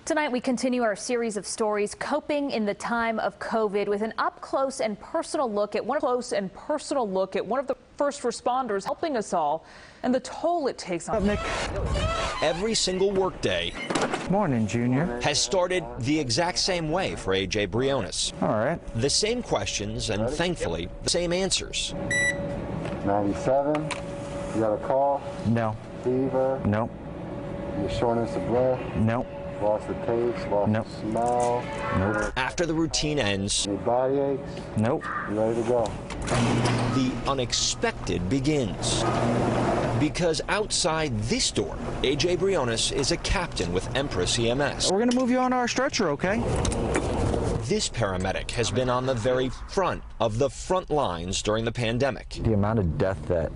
Tonight, we continue our series of stories coping in the time of COVID with an up-close and personal look at one of the first responders helping us all and the toll it takes on Nick. Every single workday Morning, Junior. has started the exact same way for A.J. Briones. All right. The same questions and, thankfully, the same answers. 97. You got a call? No. Fever? Nope. Your shortness of breath? Nope. Lost the taste? Lost Nope. the smell? Nope. After the routine ends, Any body aches? Nope. You ready to go? the unexpected begins. Because outside this door, A.J. Briones is a captain with Empress EMS. We're gonna move you on our stretcher, okay? This paramedic has been on the very front of the front lines during the pandemic. The amount of death that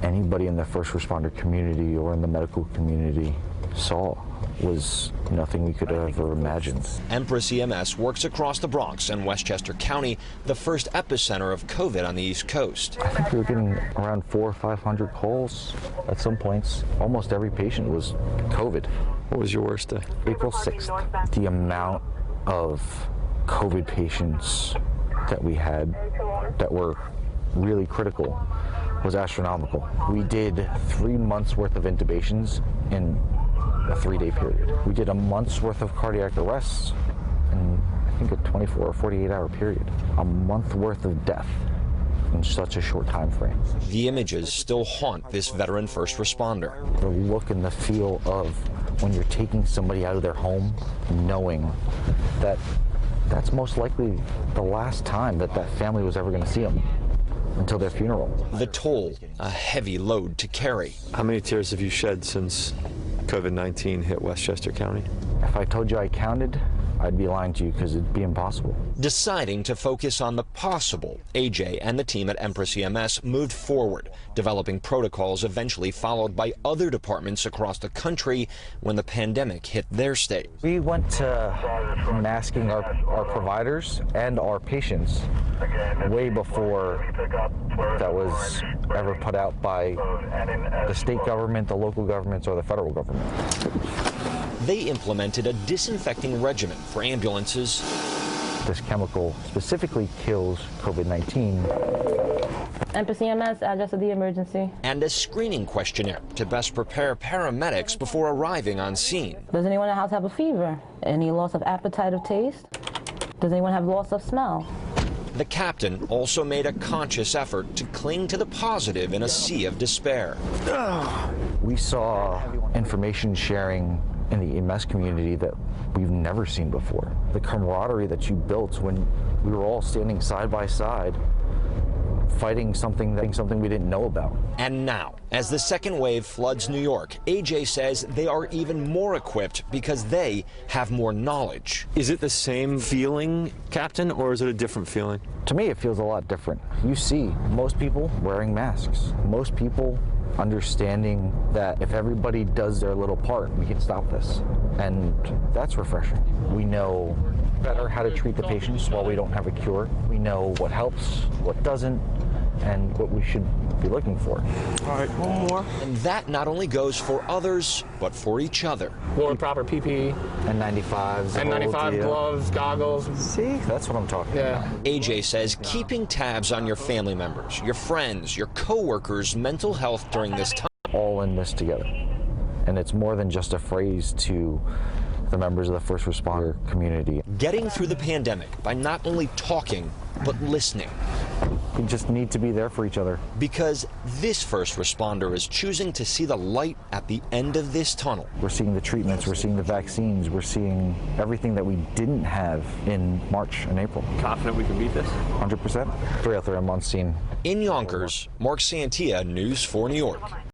anybody in the first responder community or in the medical community saw was nothing we could have ever imagined. Empress EMS works across the Bronx and Westchester County, the first epicenter of COVID on the East Coast. I think we were getting around 400 or 500 calls at some points. Almost every patient was COVID. What was your worst day? April 6th. The amount of COVID patients that we had that were really critical was astronomical. We did 3 months worth of intubations in a 3-day period. We did a month's worth of cardiac arrests in, I think, a 24 or 48-hour period. A month worth of death in such a short time frame. The images still haunt this veteran first responder. The look and the feel of when you're taking somebody out of their home, knowing that that's most likely the last time that that family was ever going to see them until their funeral. The toll, a heavy load to carry. How many tears have you shed since COVID-19 hit Westchester County? If I told you I counted, I'd be lying to you because it'd be impossible. Deciding to focus on the possible, AJ and the team at Empress EMS moved forward, developing protocols eventually followed by other departments across the country when the pandemic hit their state. We went to masking our providers and our patients way before that was ever put out by the state government, the local governments, or the federal government. They implemented a disinfecting regimen for ambulances. This chemical specifically kills COVID-19. Empress EMS, address of the emergency. And a screening questionnaire to best prepare paramedics before arriving on scene. Does anyone in the house have a fever? Any loss of appetite or taste? Does anyone have loss of smell? The captain also made a conscious effort to cling to the positive in a sea of despair. We saw information sharing in the EMS community that we've never seen before. The camaraderie that you built when we were all standing side by side, fighting something we didn't know about. And now, as the second wave floods New York, AJ says they are even more equipped because they have more knowledge. Is it the same feeling, Captain, or is it a different feeling? To me, it feels a lot different. You see most people wearing masks, most people understanding that if everybody does their little part, we can stop this. And that's refreshing. We know better how to treat the patients while we don't have a cure. We know what helps, what doesn't, and what we should be looking for. All right, one more. And that not only goes for others, but for each other. More proper PPE. N95s. N95 gloves, goggles. See, that's what I'm talking about. AJ says keeping tabs on your family members, your friends, your co-workers' mental health during this time. All in this together. And it's more than just a phrase to the members of the first responder community. Getting through the pandemic by not only talking, but listening. We just need to be there for each other. Because this first responder is choosing to see the light at the end of this tunnel. We're seeing the treatments, we're seeing the vaccines, we're seeing everything that we didn't have in March and April. Confident we can beat this? 100%. 3 out there, I'm on scene. In Yonkers, Marc Santia, News 4 New York.